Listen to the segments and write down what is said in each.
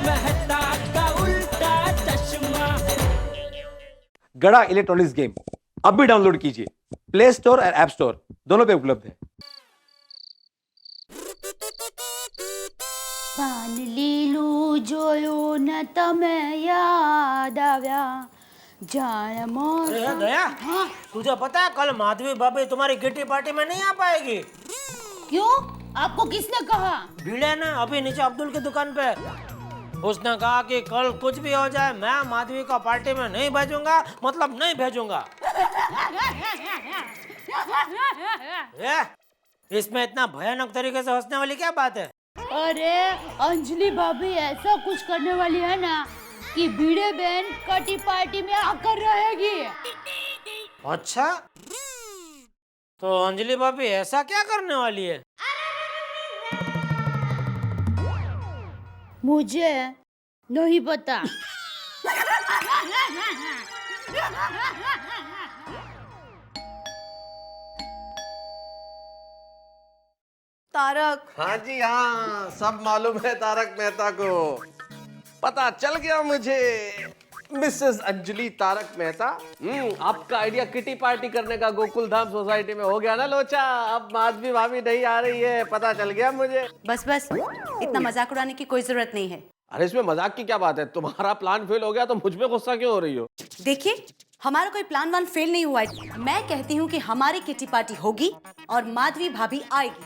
मेहता का उल्टा चश्मा। गड़ा इलेक्ट्रॉनिक्स गेम अभी डाउनलोड कीजिए, प्ले स्टोर और ऐप स्टोर दोनों पे उपलब्ध है। પાન લીલું જોયું ને તમે યાદ આવ્યા જાણ મોર। अरे दया, तुझे पता है कल माधवी भाभी तुम्हारी किटी पार्टी में नहीं आ पाएगी? क्यों? आपको किसने कहा? भीड़े ने अभी नीचे अब्दुल की दुकान पे। उसने कहा कि कल कुछ भी हो जाए मैं माधवी को पार्टी में नहीं भेजूंगा, मतलब नहीं भेजूंगा। इसमें इतना भयानक तरीके से हंसने वाली क्या बात है? अरे अंजलि भाभी ऐसा कुछ करने वाली है ना कि भिड़े बहन कटी पार्टी में आकर रहेगी। अच्छा, तो अंजलि भाभी ऐसा क्या करने वाली है? मुझे नहीं पता। तारक। हाँ जी हाँ, सब मालूम है तारक मेहता को। पता चल गया मुझे। मिसेस अंजलि तारक मेहता, आपका आइडिया किटी पार्टी करने का गोकुल धाम सोसाइटी में हो गया ना लोचा। अब माधवी भाभी नहीं आ रही है, पता चल गया मुझे। बस बस, इतना मजाक उड़ाने की कोई जरूरत नहीं है। अरे इसमें मजाक की क्या बात है? तुम्हारा प्लान फेल हो गया तो मुझ पे गुस्सा क्यों हो रही हो? देखिए, हमारा कोई प्लान वान फेल नहीं हुआ है। मैं कहती हूँ कि हमारी किटी पार्टी होगी और माधवी भाभी आएगी।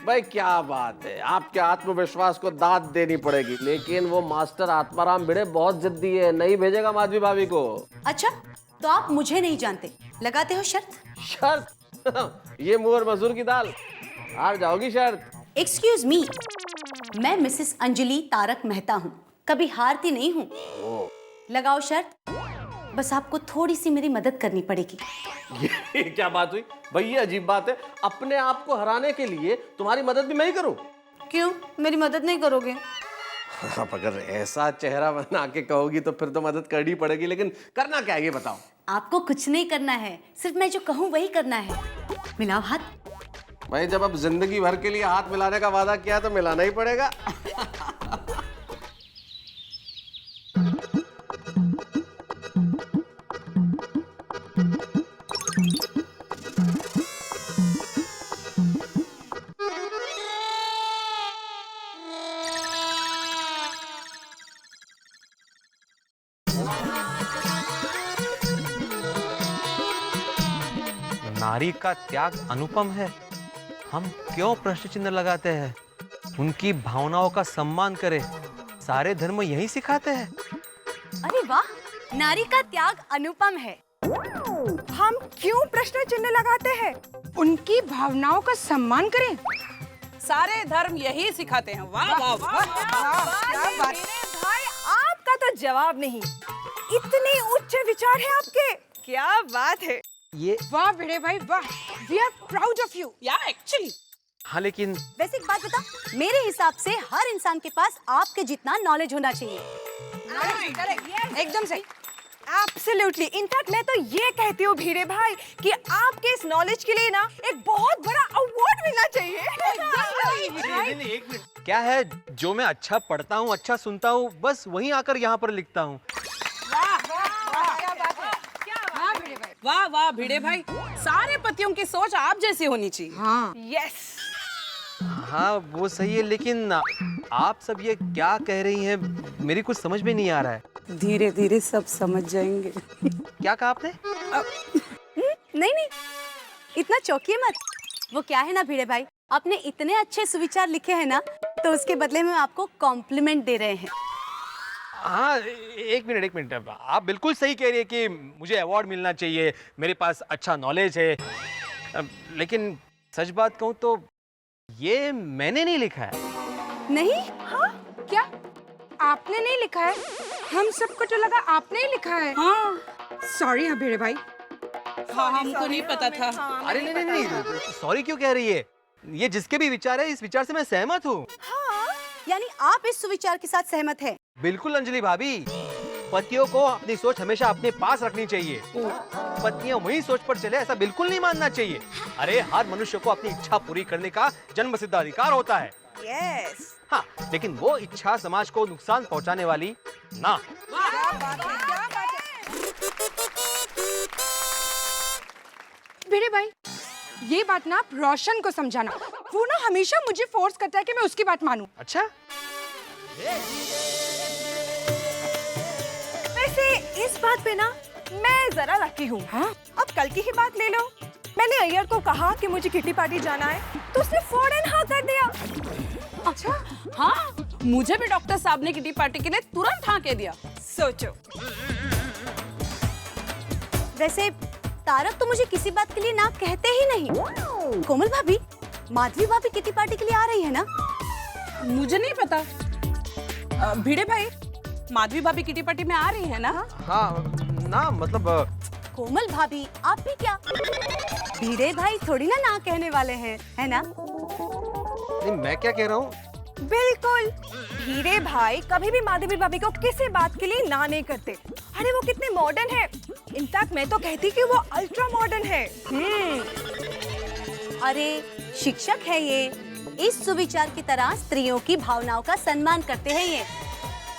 भाई क्या बात है, आपके आत्मविश्वास को दाद देनी पड़ेगी। लेकिन वो मास्टर आत्माराम भिड़े बहुत जिद्दी है, नहीं भेजेगा माधवी भाभी को। अच्छा, तो आप मुझे नहीं जानते, लगाते हो शर्त? शर्त? ये मुहर मजदूर की दाल, हार जाओगी शर्त। एक्सक्यूज मी, मैं मिसेस अंजलि तारक मेहता हूँ, कभी हारती नहीं हूँ। लगाओ शर्त। बस आपको थोड़ी सी मेरी मदद करनी पड़ेगी। ये क्या बात हुई भाई? ये अजीब बात है, अपने आप को हराने के लिए तुम्हारी मदद भी मैं ही करूं? क्यों, मेरी मदद नहीं करोगे? आप अगर ऐसा चेहरा बना के कहोगी तो फिर तो मदद करनी पड़ेगी, लेकिन करना क्या है ये बताओ। आपको कुछ नहीं करना है, सिर्फ मैं जो कहूँ वही करना है। मिलाओ हाथ। भाई जब अब जिंदगी भर के लिए हाथ मिलाने का वादा किया तो मिलाना ही पड़ेगा। नारी का त्याग अनुपम है, हम क्यों प्रश्न चिन्ह लगाते हैं? उनकी भावनाओं का सम्मान करें, सारे धर्म यही सिखाते हैं। अरे वाह, नारी का त्याग अनुपम है। हम क्यों प्रश्न चिन्ह लगाते हैं? उनकी भावनाओं का सम्मान करें, सारे धर्म यही सिखाते हैं। वाह वाह वाह, क्या बात भाई, आपका तो जवाब नहीं। इतने उच्च विचार है आपके, क्या बात है। ये वाह भिड़े भाई वाह, we are proud of you. या एक्चुअली हाँ, लेकिन वैसे एक बात बता, मेरे हिसाब से हर इंसान के पास आपके जितना नॉलेज होना चाहिए। एकदम सही, एब्सोल्युटली। इनफैक्ट मैं तो ये कहती हूँ भिड़े भाई कि आपके इस नॉलेज के लिए ना एक बहुत बड़ा अवार्ड मिलना चाहिए। एक मिनट, क्या है जो मैं अच्छा पढ़ता हूँ, अच्छा सुनता हूँ, बस वहीं आकर यहाँ पर लिखता हूँ। वाह वाह भिड़े भाई, सारे पतियों की सोच आप जैसी होनी चाहिए। हाँ यस। हाँ वो सही है, लेकिन आप सब ये क्या कह रही हैं, मेरी कुछ समझ में नहीं आ रहा है। धीरे धीरे सब समझ जाएंगे। क्या कहा आपने? नहीं नहीं, इतना चौंकिए मत। वो क्या है ना भिड़े भाई, आपने इतने अच्छे सुविचार लिखे हैं ना, तो उसके बदले में आपको कॉम्प्लीमेंट दे रहे हैं। हाँ एक मिनट, आप बिल्कुल सही कह रही है कि मुझे अवार्ड मिलना चाहिए, मेरे पास अच्छा नॉलेज है। लेकिन सच बात कहूँ तो ये मैंने नहीं लिखा है। नहीं? हाँ क्या आपने नहीं लिखा है? हम सबको तो लगा आपने ही लिखा है। हाँ सॉरी हाँ भिड़े भाई। हाँ, हमको नहीं पता था। अरे नहीं, सॉरी क्यों कह रही है? ये जिसके भी विचार है, इस विचार से मैं सहमत हूँ। हाँ, यानी आप इस सुविचार के साथ सहमत हैं? बिल्कुल अंजलि भाभी, पतियों को अपनी सोच हमेशा अपने पास रखनी चाहिए। पत्नियां वही सोच पर चले ऐसा बिल्कुल नहीं मानना चाहिए। अरे हर मनुष्य को अपनी इच्छा पूरी करने का जन्मसिद्ध अधिकार होता है। यस। हाँ, लेकिन वो इच्छा समाज को नुकसान पहुंचाने वाली ना। क्या बात है, क्या बात है। भिड़े भाई, ये बात ना आप रोशन को समझाना। वो ना हमेशा मुझे फोर्स करता है कि मैं उसकी बात मानूं। अच्छा, वैसे इस बात पे ना मैं जरा लकी हूँ। हाँ? अब कल की ही बात ले लो। मैंने अय्यर को कहा कि मुझे किटी पार्टी जाना है, तो उसने फौरन हाँ कर दिया। अच्छा हाँ, मुझे भी डॉक्टर साहब ने किटी पार्टी के लिए तुरंत हाँ कह दिया। सोचो। वैसे तारक तो मुझे किसी बात के लिए ना कहते ही नहीं। कोमल भाभी, माधवी भाभी किटी पार्टी के लिए आ रही है ना? मुझे नहीं पता। भिड़े भाई, माधवी भाभी किटी पार्टी में आ रही है ना? हाँ ना, मतलब कोमल भाभी, आप भी क्या? भिड़े भाई थोड़ी ना कहने वाले हैं, है ना? नहीं, मैं क्या कह रहा हूँ? बिल्कुल। भिड़े भाई कभी भी माधवी भाभी को किसी बात के लिए ना नहीं करते। अरे वो कितने मॉडर्न है। इनफैक्ट मैं तो कहती कि वो अल्ट्रा मॉडर्न है। अरे शिक्षक है ये, इस सुविचार की तरह स्त्रियों की भावनाओं का सम्मान करते हैं ये।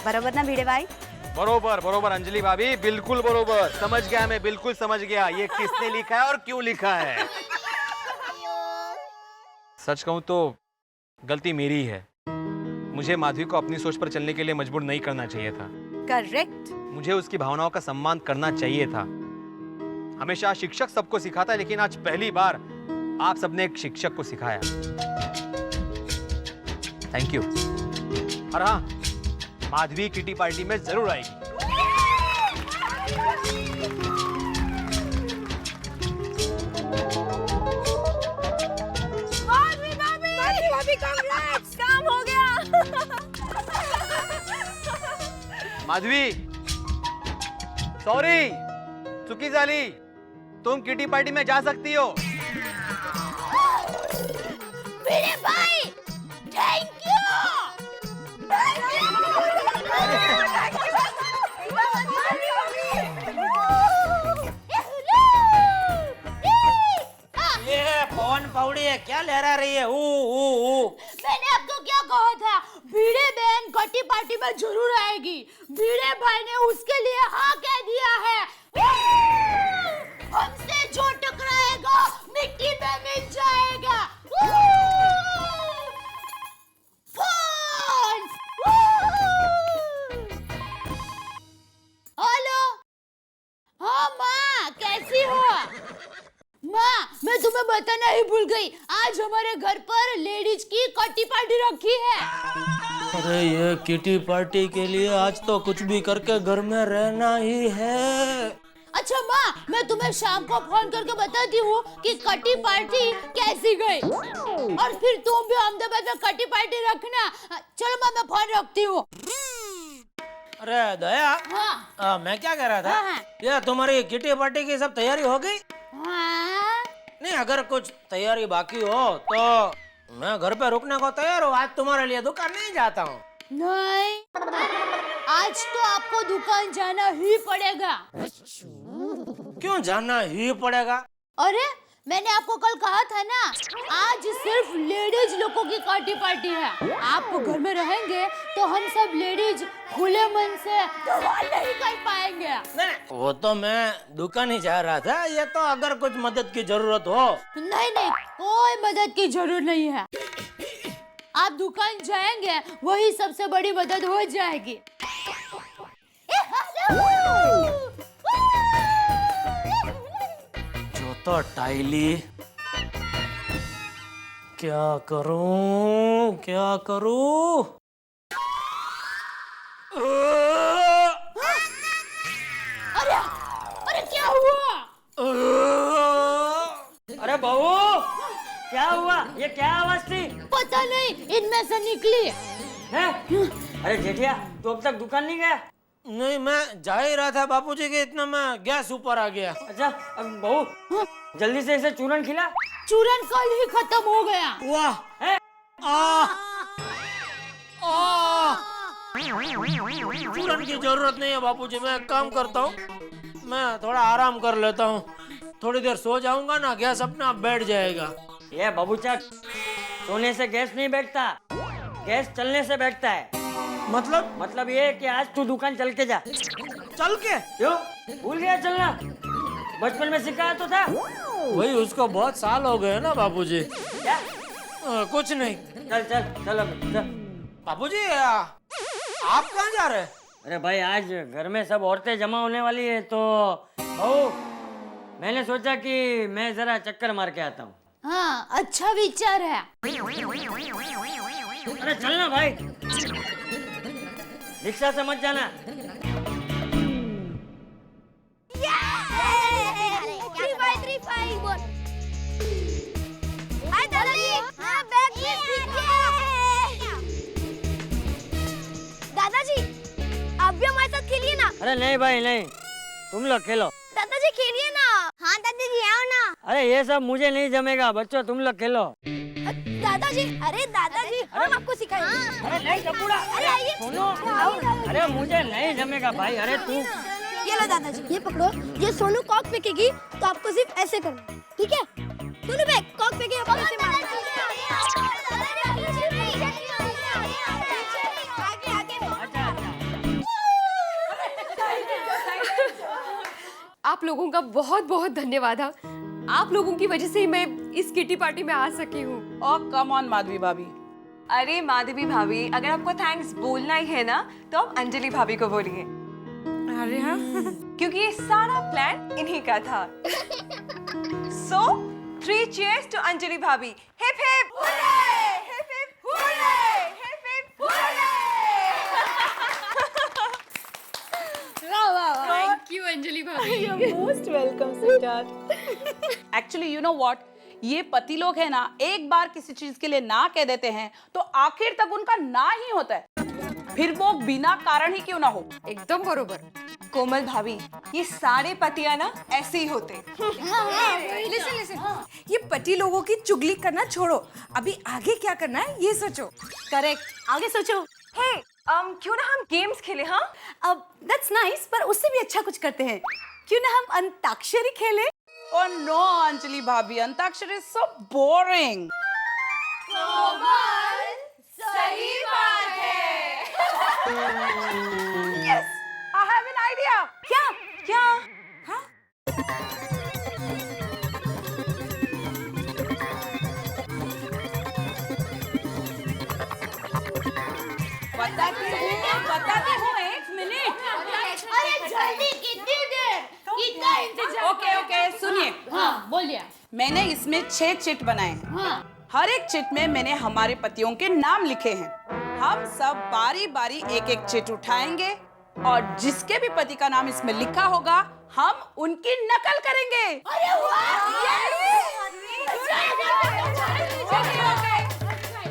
बराबर ना भिड़े भाई? बरोबर बरोबर अंजलि भाभी, बिल्कुल बरोबर। समझ गया, मैं बिल्कुल समझ गया ये किसने लिखा है और क्यों लिखा है। सच कहूं तो गलती मेरी है। मुझे माधवी को अपनी सोच पर चलने के लिए मजबूर नहीं करना चाहिए था। करेक्ट। मुझे उसकी भावनाओं का सम्मान करना चाहिए था। हमेशा शिक्षक सबको सिखाता है, लेकिन आज पहली बार आप सबने एक शिक्षक को सिखाया। Thank you. और हाँ, माधवी किटी पार्टी में जरूर आएगी। माधवी भाभी कांग्रेट्स, काम हो गया। माधवी, सॉरी, चुकी झाली। तुम किटी पार्टी में जा सकती हो। मेरे भाई, थैंक यू। ये कौन पौड़ी है, क्या लहरा रही है? मैंने आपको क्या कहा था? भिड़े बहन कटी पार्टी में जरूर आएगी। भिड़े भाई ने उसके लिए हाँ कह दिया है। हमसे जो टकराएगा मिट्टी में मिल जाएगा। हेलो, हाँ माँ, कैसी हो? माँ, मैं तुम्हें बताना ही भूल गई, आज हमारे घर पर लेडीज की कटी पार्टी रखी है। अरे ये किटी पार्टी के लिए आज तो कुछ भी करके घर में रहना ही है। अच्छा माँ, मैं तुम्हें शाम को फोन करके बताती हूँ कि कटी पार्टी कैसी गई, और फिर तुम भी अहमदाबाद में कटी पार्टी रखना। चलो माँ, मैं फोन रखती हूँ। अरे दया, हाँ मैं क्या कह रहा था? हाँ। ये तुम्हारी किटी पार्टी की सब तैयारी हो गई? हाँ? नहीं, अगर कुछ तैयारी बाकी हो तो मैं घर पे रुकने को तैयार हूँ। आज तुम्हारे लिए दुकान नहीं जाता हूँ। नहीं, आज तो आपको दुकान जाना ही पड़ेगा। क्यों जाना ही पड़ेगा? अरे मैंने आपको कल कहा था ना, आज सिर्फ लेडीज लोगों की पार्टी पार्टी है। आप घर में रहेंगे तो हम सब लेडीज खुले मन से धमाल नहीं कर पाएंगे। नहीं, वो तो मैं दुकान ही जा रहा था। ये तो अगर कुछ मदद की जरूरत हो। नहीं नहीं, कोई मदद की जरूरत नहीं है। आप दुकान जाएंगे वही सबसे बड़ी मदद हो जाएगी। जो तो टाइली, क्या करूं क्या करूं? अरे अरे क्या हुआ? अरे बहू, क्या हुआ? ये क्या आवाज थी? पता नहीं, इनमें से निकली। है? अरे जेठिया, तू अब तक दुकान नहीं गया? नहीं, मैं जा ही रहा था बापूजी के, इतना मैं गैस ऊपर आ गया। अच्छा, अब बहू जल्दी से इसे चूरन खिला। चूरन कल ही खत्म हो गया। वाह, है? चूरन की जरूरत नहीं है बापूजी। मैं एक काम करता हूँ, मैं थोड़ा आराम कर लेता हूँ। थोड़ी देर सो जाऊंगा ना, गैस अपने आप बैठ जाएगा। ये बाबूचा, सोने से गैस नहीं बैठता, गैस चलने से बैठता है। मतलब ये कि आज तू दुकान चल के जा। चल के? क्यों? भूल गया चलना? बचपन में सिखाया तो था। भाई उसको बहुत साल हो गए ना बाबूजी। क्या? कुछ नहीं। चल चल चल अब चल। बाबूजी आप कहाँ जा रहे हैं? अरे भाई आज घर में सब औरतें जमा होने वाली है तो बहू मैंने सोचा कि मैं जरा चक्कर मार के आता हूँ। हाँ, अच्छा विचार है। अरे चलना भाई, रिक्शा से मत जाना। दादाजी आप भी हमारे साथ खेलिए ना। अरे नहीं भाई नहीं, तुम लोग खेलो। दादाजी खेलिए ना। हाँ दादाजी आओ ना। अरे ये सब मुझे नहीं जमेगा, बच्चों तुम लोग खेलो। दादाजी, अरे दादाजी हम आपको सिखाएंगे। अरे नहीं टपुड़ा, अरे सुनो, अरे मुझे नहीं जमेगा भाई। अरे तू ये लो दादाजी, ये पकड़ो। ये सोनू कॉक फेंकेगी तो आपको सिर्फ ऐसे करना है, ठीक है? सोनू फेंक, कॉक फेंके आपको ऐसे मारना है। आप लोगों का बहुत बहुत धन्यवाद। आप लोगों की वजह से ही मैं इस किटी पार्टी में आ सकी हूँ। और कम ऑन माधवी भाभी। अरे माधवी भाभी, अगर आपको थैंक्स बोलना ही है ना तो आप अंजलि भाभी को बोलिए। अरे हाँ, क्योंकि ये सारा प्लान इन्हीं का था। So 3 cheers to अंजलि भाभी। Hip hip hurray! Hip hip hurray! Hip hip hurray! Thank you Anjali भाभी। You're most welcome, sweetheart. Actually, you know what? ये पति लोग है ना, एक बार किसी चीज के लिए ना कह देते हैं तो आखिर तक उनका ना ही होता है, फिर वो बिना कारण ही क्यों ना हो। एकदम बरोबर। कोमल भाभी, ये सारे पतिया ना ऐसे ही होते। लिसन लिसन, ये पति लोगों की चुगली करना छोड़ो, अभी आगे क्या करना है ये सोचो। करेक्ट, आगे सोचो। हे, क्यों ना हम गेम्स खेले? हाँ, अब दैट्स नाइस, पर उससे भी अच्छा कुछ करते हैं। क्यों ना हम अंताक्षरी खेलें? Oh no, अंजलि भाभी, अंताक्षरी is so boring. सही बात है। Yes, I have an idea. क्या? हाँ? बताती हूँ, एक मिनट। अरे जल्दी, कितनी देर? कितना इंतजार? ओके, सुनिए। हाँ, बोलिए। मैंने इसमें 6 चिट बनाए हैं। हाँ। हर एक चिट में मैंने हमारे पतियों के नाम लिखे हैं। हम सब बारी बारी एक एक चिट उठाएंगे और जिसके भी पति का नाम इसमें लिखा होगा हम उनकी नकल करेंगे। अरे वाह!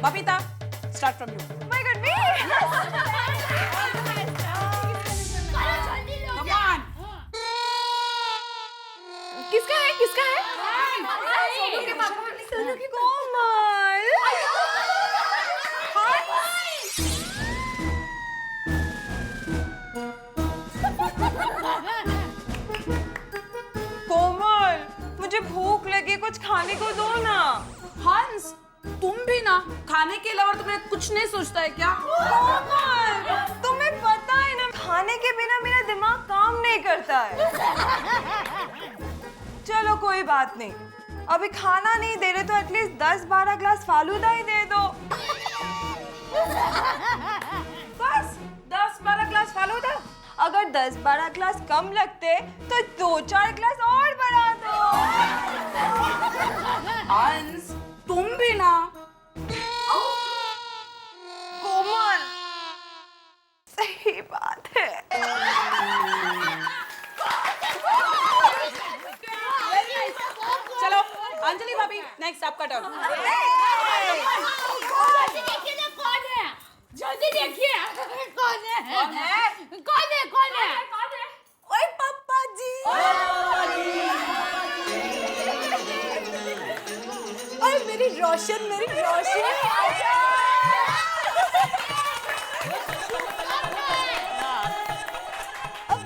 Babita, start from you. my God, me! Come on. किसका है? किसका है? सोनू की कोमल। कोमल, मुझे भूख लगी, कुछ खाने को दो ना। हंस, तुम भी ना खाने के अलावा तुम्हें कुछ नहीं सोचता है क्या? कोमल, तुम्हें पता है ना, खाने के बिना मेरा दिमाग काम नहीं करता है। चलो कोई बात नहीं, अभी खाना नहीं दे रहे तो एटलीस्ट 10-12 ग्लास फालूदा ही दे दो। बस 10-12 ग्लास फालूदा? अगर 10-12 ग्लास कम लगते तो 2-4 ग्लास और बढ़ा दो। हंस, तुम भी ना। कोमल, सही बात है। चलो अंजलि भाभी, नेक्स्ट आपका टर्न। कौन है? जल्दी देखिए, कौन है? कौन है? ओए पापा जी। ओए मेरी रोशन।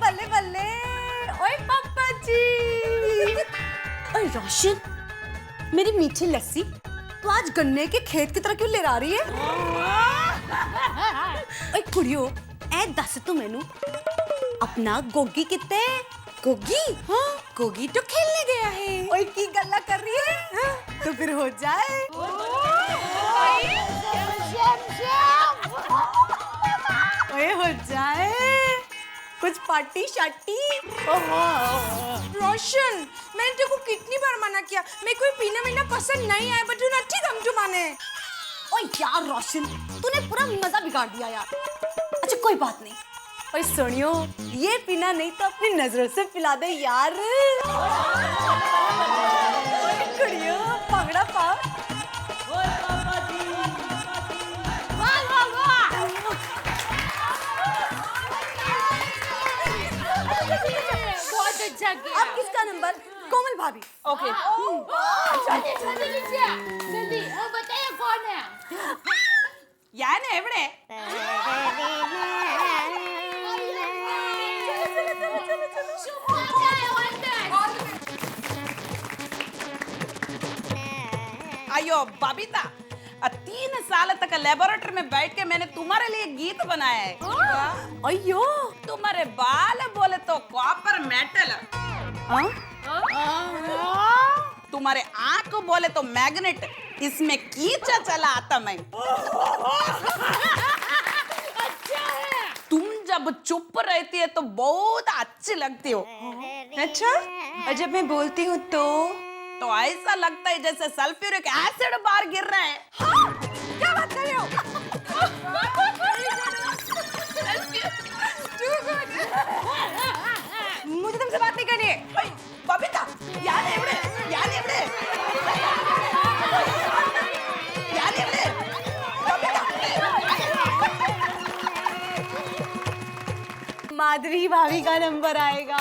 बल्ले बल्ले, ओए पापा जी। ओए रोशन, मेरी मीठी लस्सी, तो आज गन्ने के खेत की तरह क्यों ले आ रही है? कुड़ियो ए दस तू मैनू अपना गोगी किते गोगी हाँ गोगी तो खेलने गया है ओए की गल्ला कर रही है हाँ? तो फिर हो जाए ओए हो जाए कुछ पार्टी शार्टी रोशन मैंने तेरे को कितनी बार मना किया मेरे को पीना वीना पसंद नहीं है बट तू नट्टी दम तू माने ओ यार रोशन तूने पूरा मजा बिगाड़ दिया यार अच्छा कोई बात नहीं ओए सुनियो ये पीना नहीं तो अपनी नजरों से पिला दे यार कुड़ियो पगड़ा पा बहुत अच्छा किया। अब किसका नंबर कोमल भाभी ओके जल्दी जल्दी लीजिए जल्दी बताइए कौन है याने एवढे अयो बबीता 3 साल तक लेबोरेटरी में बैठ के मैंने तुम्हारे लिए गीत बनाया है अयो तुम्हारे बाल बोले तो कॉपर मेटल तुम्हारे आंख बोले तो मैग्नेट इसमें कीचा चला आता मैं तुम जब चुप रहती है तो बहुत अच्छी लगती हो अच्छा और जब मैं बोलती हूँ तो ऐसा लगता है जैसे सल्फ्यूरिक एसिड बाहर गिर रहा है हाँ? क्या बात कर रहे हो मुझे तुमसे बात नहीं करनी है बबीता यार एवढे माधवी भाभी का नंबर आएगा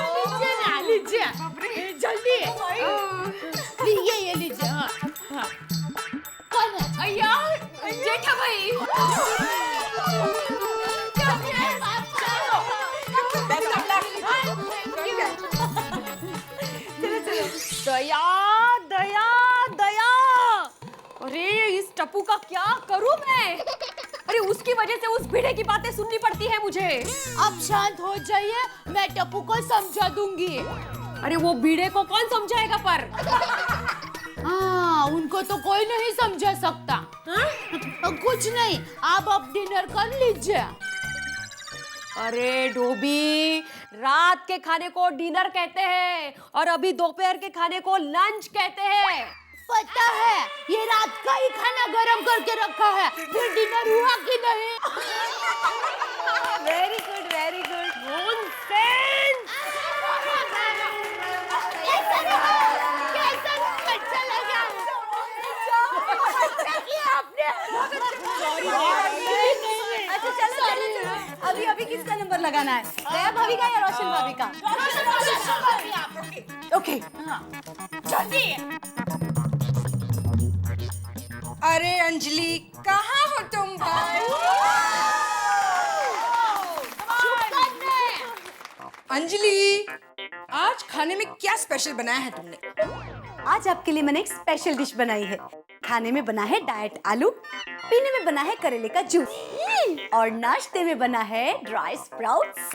लीजिए ना लीजिए जल्दी ये लीजिए हाँ कौन है यार जेठा भाई दया दया दया अरे इस टप्पू का क्या करूं मैं अरे उसकी वजह से उस भिड़े की बातें सुननी पड़ती है मुझे अब शांत हो जाइए मैं टप्पू को समझा दूंगी अरे वो भिड़े को कौन समझाएगा पर हाँ उनको तो कोई नहीं समझा सकता कुछ नहीं आप अब डिनर कर लीजिए अरे डोबी रात के खाने को डिनर कहते हैं और अभी दोपहर के खाने को लंच कहते हैं पता है ये रात का ही खाना गरम करके रखा है फिर डिनर हुआ कि नहीं वेरी गुड नॉनसेंस अच्छा लगा अच्छा किया आपने अच्छा चलो अभी अभी किसका नंबर लगाना है दया भाभी का या रोशन भाभी का ओके जल्दी अरे अंजलि कहाँ हो तुम भाई अंजलि आज खाने में क्या स्पेशल बनाया है तुमने आज आपके लिए मैंने एक स्पेशल डिश बनाई है खाने में बना है डाइट आलू पीने में बना है करेले का जूस और नाश्ते में बना है ड्राई स्प्राउट्स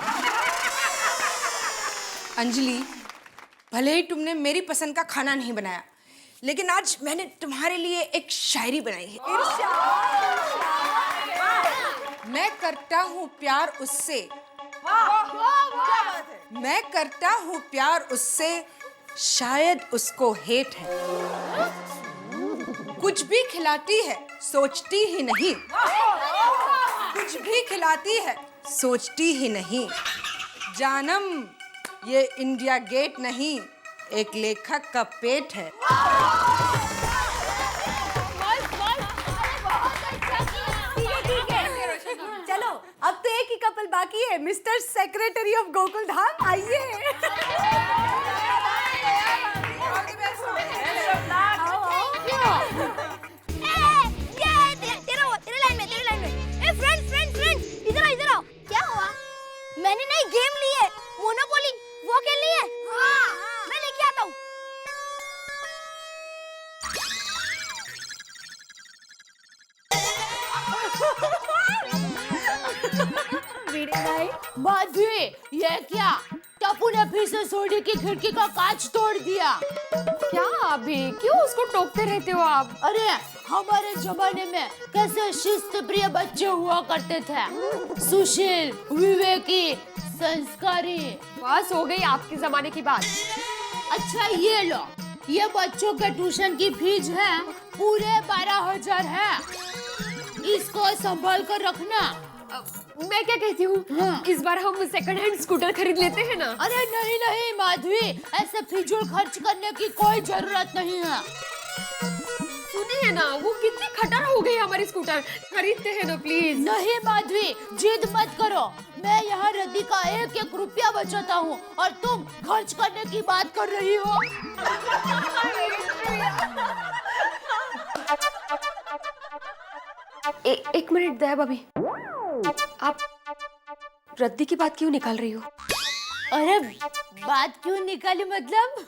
अंजलि भले ही तुमने मेरी पसंद का खाना नहीं बनाया लेकिन आज मैंने तुम्हारे लिए एक शायरी बनाई है मैं करता हूँ प्यार उससे मैं करता हूँ प्यार उससे शायद उसको हेट है कुछ भी खिलाती है सोचती ही नहीं कुछ भी खिलाती है सोचती ही नहीं जानम ये इंडिया गेट नहीं एक लेखक का पेट है चलो अब तो एक ही कपल बाकी है mister secretary of Gokul Dham आइए मैंने नई गेम ली है मोनोपोली वो खेलनी है मैं लेके आता हूँ माधवी, ये क्या? टप्पू ने फिर से सोडी की खिड़की का कांच तोड़ दिया। क्या अभी क्यों उसको टोकते रहते हो आप? अरे हमारे जमाने में कैसे शिस्त प्रिय बच्चे हुआ करते थे, सुशील, विवेकी, संस्कारी। बस हो गई आपके जमाने की बात। अच्छा ये लो, ये बच्चों के ट्यूशन की फीस है, पूरे 12,000 है। इसको संभाल कर रखना। मैं क्या कहती हूँ, हाँ। इस बार हम सेकंड हैंड स्कूटर खरीद लेते हैं ना? अरे नहीं नहीं माधवी, ऐसे फिजूल खर्च करने की कोई जरूरत नहीं है। सुनिए ना, वो कितनी खटर हो गई हमारी स्कूटर, खरीदते हैं ना प्लीज। नहीं माधवी, जिद मत करो। मैं यहाँ रद्दी का 1-1 रुपया बचाता हूँ और तुम खर्च करने की बात कर रही हो। एक मिनट दया भाभी, आप रद्दी की बात क्यों निकाल रही हो? अरे बात क्यों निकाली मतलब?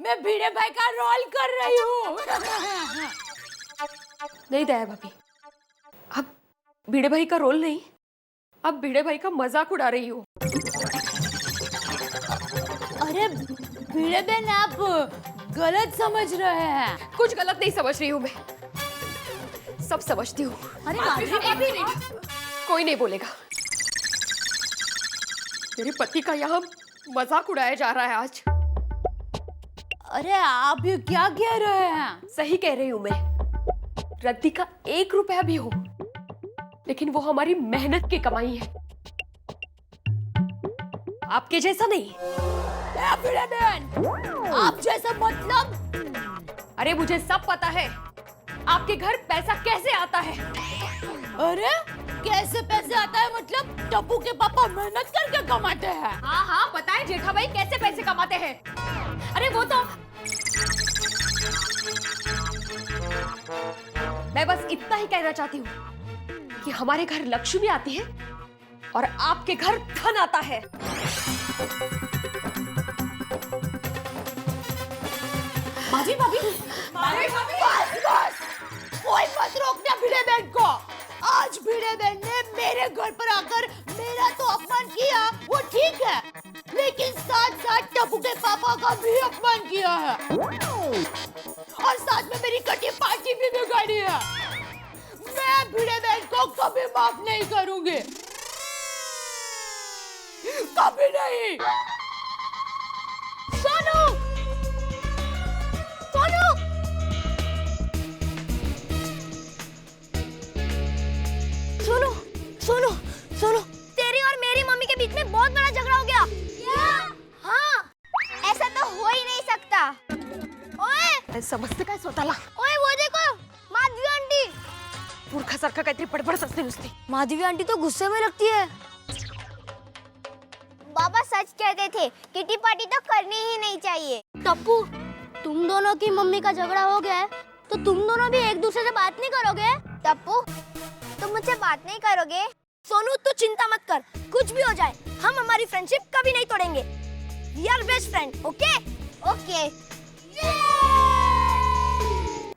मैं भिड़े भाई का रोल कर रही हूँ। नहीं दया भाभी, आप भिड़े भाई का रोल नहीं, आप भिड़े भाई का मजाक उड़ा रही हो। अरे भिड़े बहन, आप गलत समझ रहे हैं। कुछ गलत नहीं समझ रही हूँ मैं, सब समझती हूँ। अरे माधवी, कोई नहीं बोलेगा। मेरे पति का यहाँ मजाक उड़ाया जा रहा है आज। अरे आप ये क्या कह रहे हैं? सही कह रही हूँ मैं। रद्दी का 1 रुपया भी हो, लेकिन वो हमारी मेहनत की कमाई है, आपके जैसा नहीं। आप जैसा मतलब? अरे मुझे सब पता है, आपके घर पैसा कैसे आता है। अरे कैसे पैसे आता है मतलब? टप्पू के पापा मेहनत करके कमाते हैं। हाँ हाँ पता है जेठा भाई कैसे पैसे कमाते हैं। अरे वो तो मैं बस इतना ही कहना चाहती हूँ कि हमारे घर लक्ष्मी आती है और आपके घर धन आता है। भाभी भाभी, बस कोई मत रोकना भिड़े बहन को। आज भिड़े बहन ने मेरे घर पर आकर मेरा तो अपमान किया, वो ठीक है, लेकिन साथ साथ टप्पू के पापा का भी अपमान किया है और साथ में मेरी कटी पार्टी भी बिगाड़ी है। मैं भिड़े बहन को कभी माफ नहीं करूंगी, कभी नहीं। सोनू, सोनू, सुनो सुनो सुनो, तेरी और मेरी मम्मी के बीच में बहुत बड़ा झगड़ा हो गया। हाँ, ऐसा तो हो ही नहीं सकता। ओए समजते काय स्वतःला? ओए वो देखो, माधवी आंटी। मूर्खासारखं काहीतरी बडबडच असते नुसती। माधवी आंटी तो गुस्से में लगती है। बाबा सच कहते थे, किटी पार्टी तो करनी ही नहीं चाहिए। टप्पू, तुम दोनों की मम्मी का झगड़ा हो गया है, तो तुम दोनों भी एक दूसरे से बात नहीं करोगे? टप्पू, तुम मुझसे बात नहीं करोगे? सोनू तू चिंता मत कर, कुछ भी हो जाए हम हमारी फ्रेंडशिप कभी नहीं तोड़ेंगे। We are best friend, okay? Okay.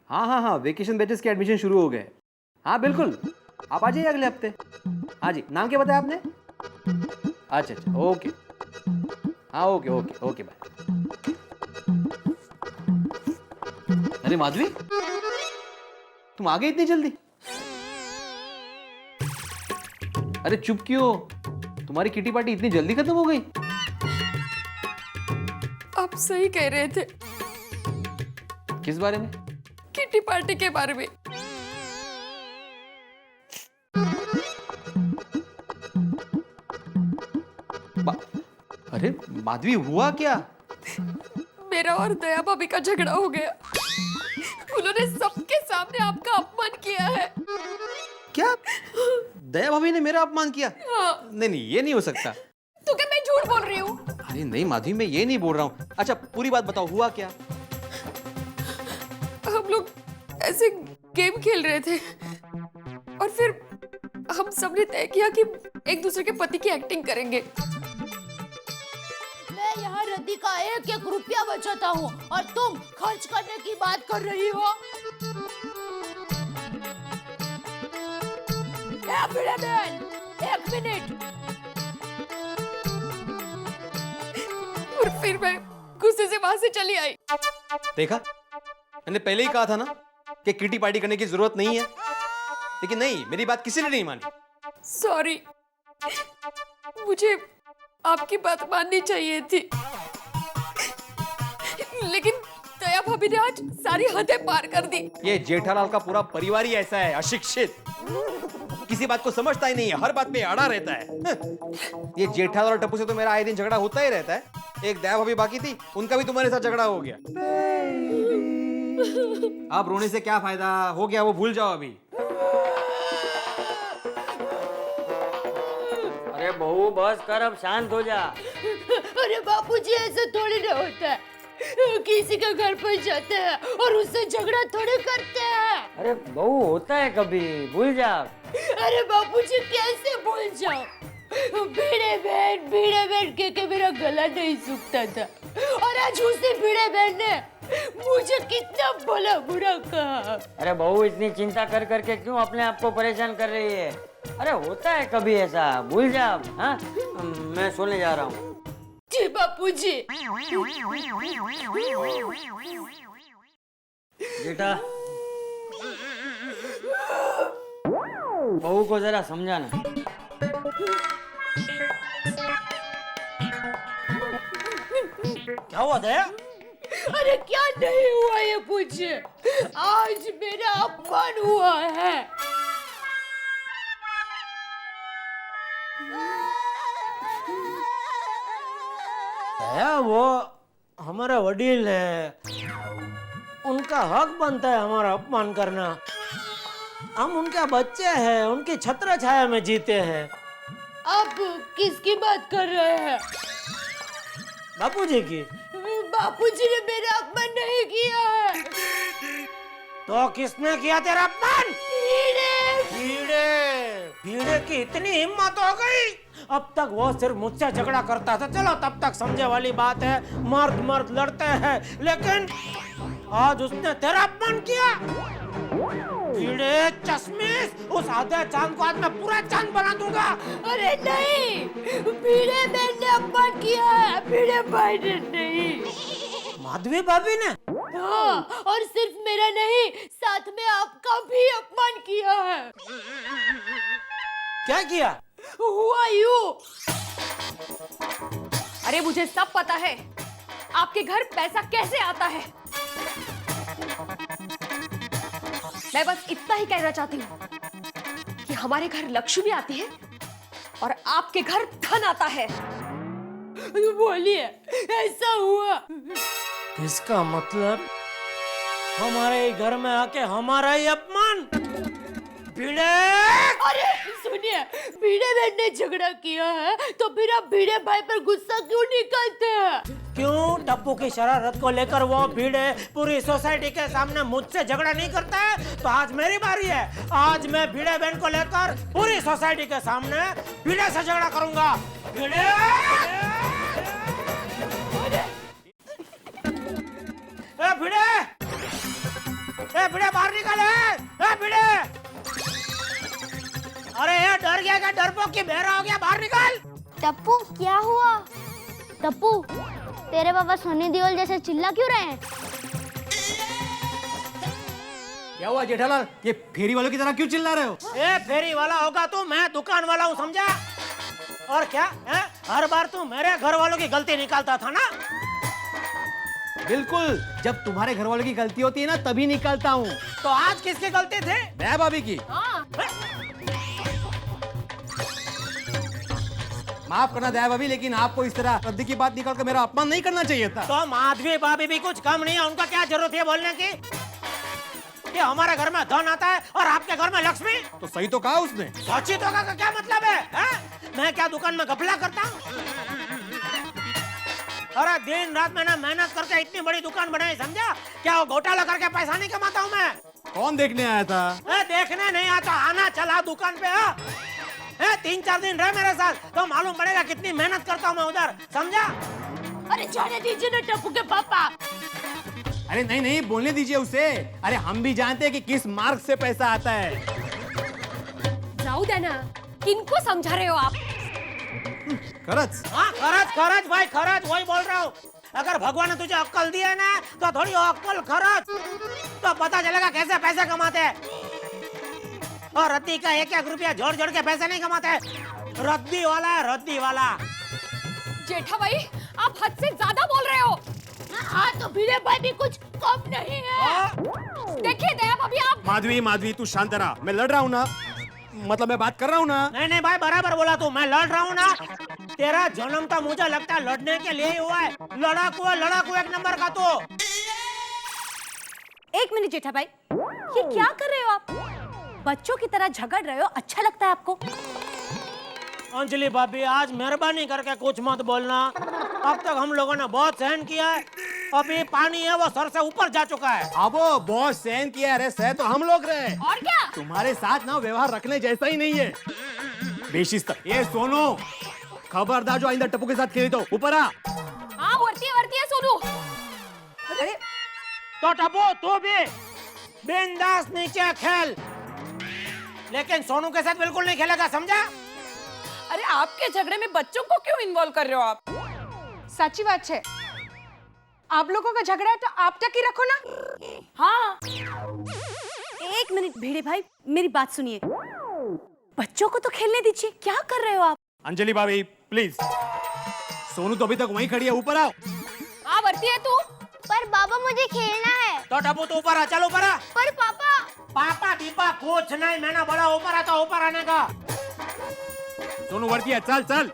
हाँ हाँ हाँ, वेकेशन बैचेस के एडमिशन शुरू हो गए। हाँ बिल्कुल, आप आ जाइए अगले हफ्ते। हाँ जी, नाम क्या बताया आपने? अच्छा अच्छा, ओके। हाँ ओके ओके ओके, बाय। अरे माधवी, तुम आ गई इतनी जल्दी? अरे चुप क्यों? तुम्हारी किटी पार्टी इतनी जल्दी खत्म हो गई? आप सही कह रहे थे। किस बारे में? किटी पार्टी के बारे में। अरे माधवी, हुआ क्या? मेरा और दया भाभी का झगड़ा हो गया। उन्होंने सबके सामने आपका अपमान किया है। क्या? दया भाभी ने मेरा अपमान किया? हाँ। नहीं नहीं, ये नहीं हो सकता। तो क्या मैं झूठ बोल रही हूँ? अरे नहीं माधवी, मैं ये नहीं बोल रहा हूँ। अच्छा पूरी बात बताओ, हुआ क्या? हम लोग ऐसे गेम खेल रहे थे और फिर हम सबने तय किया कि एक दूसरे के पति की एक्टिंग करेंगे। मैं यहाँ रद्दी का 1-1 रुपया बचाता हूँ और तुम खर्च करने की बात कर रही हो। भिड़े बहन, 1 मिनट। फिर मैं गुस्से से वहां से चली आई। देखा, मैंने पहले ही कहा था ना कि किटी पार्टी करने की जरूरत नहीं है, लेकिन नहीं, मेरी बात किसी ने नहीं मानी। सॉरी, मुझे आपकी बात माननी चाहिए थी, लेकिन दया भाभी ने आज सारी हदें पार कर दी। ये जेठालाल का पूरा परिवार ही ऐसा है, अशिक्षित, किसी बात को समझता ही नहीं है, हर बात पे अड़ा रहता है। ये जेठालाल और टप्पू से तो मेरा आए दिन झगड़ा होता ही रहता है। एक दया भाभी बाकी थी, उनका भी तुम्हारे साथ झगड़ा हो गया। अब रोने से क्या फायदा, हो गया वो भूल जाओ अभी। अरे बहू बस कर, अब शांत हो जा। अरे बापूजी, ऐसा थोड़ी ना होता है। किसी के घर पर जाते हैं और उससे झगड़ा थोड़ी करते हैं। अरे बहू होता है कभी, भूल जा। अरे बापूजी, कैसे भूल जाओ? भिड़े बहन के मेरा गला नहीं सूखता था, और आज उसी भिड़े बहन ने मुझे कितना भला बुरा कहा। अरे बहू इतनी चिंता कर करके क्यों अपने आप को परेशान कर रही है? अरे होता है कभी ऐसा, भूल जा। हाँ, मैं सोने जा रहा हूँ। जी बापूजी। बेटा, बहू को जरा समझाना। क्या हुआ दया? अरे क्या नहीं हुआ ये पूछे, आज मेरा अपमान हुआ है। दया, वो हमारा वडील है, उनका हक बनता है हमारा अपमान करना। हम उनके बच्चे हैं, उनकी छत्र छाया में जीते हैं। आप किसकी बात कर रहे हैं? बापूजी की। बापूजी ने मेरा अपमान नहीं किया है। तो किसने किया तेरा अपमान? भिड़े। भिड़े की इतनी हिम्मत हो गई? अब तक वो सिर्फ मुझसे झगड़ा करता था, चलो तब तक समझे वाली बात है, मर्द मर्द लड़ते हैं, लेकिन आज उसने तेरा अपमान किया। भिड़े चश्मिश, उस आधे चांद को आज मैं पूरा चांद बना दूंगा। अरे नहीं, भिड़े बहन ने अपमान किया है, भिड़े भाई ने नहीं। माधवी भाभी ने? हाँ, और सिर्फ मेरा नहीं, साथ में आपका भी अपमान किया है। क्या किया? हुआ यूं। अरे मुझे सब पता है, आपके घर पैसा कैसे आता है। मैं बस इतना ही कहना चाहती हूँ कि हमारे घर लक्ष्मी आती है और आपके घर धन आता है। बोलिए, ऐसा हुआ? इसका मतलब हमारे घर में आके हमारा ही अपमान? भिड़े! अरे सुनिए, भिड़े बहन ने झगड़ा किया है, तो फिर आप भिड़े भाई पर गुस्सा क्यों निकालते हैं? क्यों? टप्पू की शरारत को लेकर वो भिड़े पूरी सोसाइटी के सामने मुझसे झगड़ा नहीं करता है, तो आज मेरी बारी है। आज मैं भिड़े बहन को लेकर पूरी सोसाइटी के सामने भिड़े से झगड़ा करूंगा। भिड़े! ए भिड़े! ए भिड़े, बाहर निकल! ए भिड़े! अरे ये डर गया क्या? डरपोक की बहरा हो गया, बाहर निकल! टप्पू, क्या हुआ? टप्पू, तेरे पापा सनी देओल जैसे चिल्ला क्यों रहे हैं? क्या हुआ जेठालाल, ये फेरी वालों की तरह क्यों चिल्ला रहे हो? ए फेरी वाला होगा तो मैं दुकान वाला हूँ, समझा? और क्या है? हर बार तू मेरे घर वालों की गलती निकालता था ना? बिल्कुल, जब तुम्हारे घर वालों की गलती होती है ना, तभी निकालता हूँ। तो आज किसकी गलती थी? दया भाभी की। माफ करना दया भाभी, लेकिन आपको इस तरह रद्दी की बात निकाल कर मेरा अपमान नहीं करना चाहिए था। तो माधवी भाभी भी कुछ कम नहीं है, उनका क्या जरूरत है बोलने की कि हमारे घर में धन आता है और आपके घर में लक्ष्मी? तो सही तो कहा उसने। सच्ची तो का क्या मतलब है? मैं क्या दुकान में घपला करता हूँ? अरे दिन रात मैंने मेहनत करके इतनी बड़ी दुकान बनाई, समझा? क्या वो घोटाला करके पैसा नहीं कमाता हूँ मैं? कौन देखने आया था? देखने नहीं आता, आना चला दुकान पे। 3-4 दिन रहे मेरे साथ तो मालूम पड़ेगा कितनी मेहनत करता हूँ मैं उधर, समझा? अरे जाने दीजिए ना टप्पू के पापा। अरे नहीं नहीं, बोलने दीजिए उसे। अरे हम भी जानते हैं कि किस मार्ग से पैसा आता है। जाओ देना, किनको समझा रहे हो आप? खरच। हाँ खरच भाई, खरच, वही बोल रहा हूँ। अगर भगवान ने तुझे अक्ल दी है ना तो थोड़ी अक्ल खर्च, तो पता चलेगा कैसे पैसे कमाते हैं। और रद्दी का एक एक रुपया जोड़ जोड़ के पैसे नहीं कमाते, रद्दी वाला है, रद्दी वाला। जेठा भाई आप हद से ज्यादा बोल रहे हो। हाँ तो भिड़े भाई भी कुछ कम नहीं है। देखिए दया भाभी आप। माधवी तू शांत रहा, मैं लड़ रहा हूँ ना, मतलब मैं बात कर रहा हूँ ना। नहीं नहीं भाई बराबर बोला तू, मैं लड़ रहा हूँ ना। तेरा जन्म तो मुझे लगता है लड़ने के लिए ही हुआ है। लड़ाकू एक नंबर का तू। एक मिनट जेठा भाई, ये क्या कर रहे हो आप? बच्चों की तरह झगड़ रहे हो, अच्छा लगता है आपको? अंजलि भाभी आज मेहरबानी करके कुछ मत बोलना। अब तक हम लोगों ने बहुत सहन किया है, अभी पानी है वो सर से ऊपर जा चुका है। अब बहुत सहन किया है, सह तो हम लोग रहे। और क्या? तुम्हारे साथ ना व्यवहार रखने जैसा ही नहीं है, बेशिस्त। ये सोनू, खबरदार जो आइंदा टप्पू के साथ खेली तो ऊपर आ। हाँ वर्ती है सोनू। अरे तो टप्पू तू भी बिंदास नीचे खेल, लेकिन सोनू के साथ बिल्कुल नहीं खेलेगा, समझा? अरे आपके झगड़े में बच्चों को क्यों इन्वॉल्व कर रहे हो आप? साची बात है, आप लोगों का झगड़ा है तो आप तक ही रखो ना। हाँ एक मिनट भिड़े भाई, मेरी बात सुनिए। बच्चों को तो खेलने दीजिए, क्या कर रहे हो आप? अंजलि भाभी प्लीज, सोनू तो अभी तक वहीं खड़ी है, ऊपर आओ। हाँ वर्ती है तू। पर बाबा मुझे खेलना है। तो टप्पू तू ऊपर आ, चल ऊपर आ। पर पापा। पापा दीपा कुछ नहीं, मैंने बोला ऊपर आता, ऊपर आने का। सोनू वर्ती है, चल चल।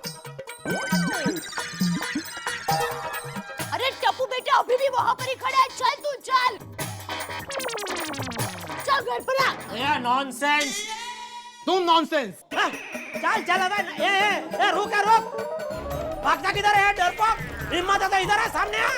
अरे टप्पू बेटा अभी भी वहाँ पर ही खड़ा है, चल तू चल। चल घर पर आ। ये नॉनसेंस। तुम नॉनसेंस। चल चल अबे, ए रुक। भागता किधर है डरपोक? हिम्मत है तो इधर है, सामने आ।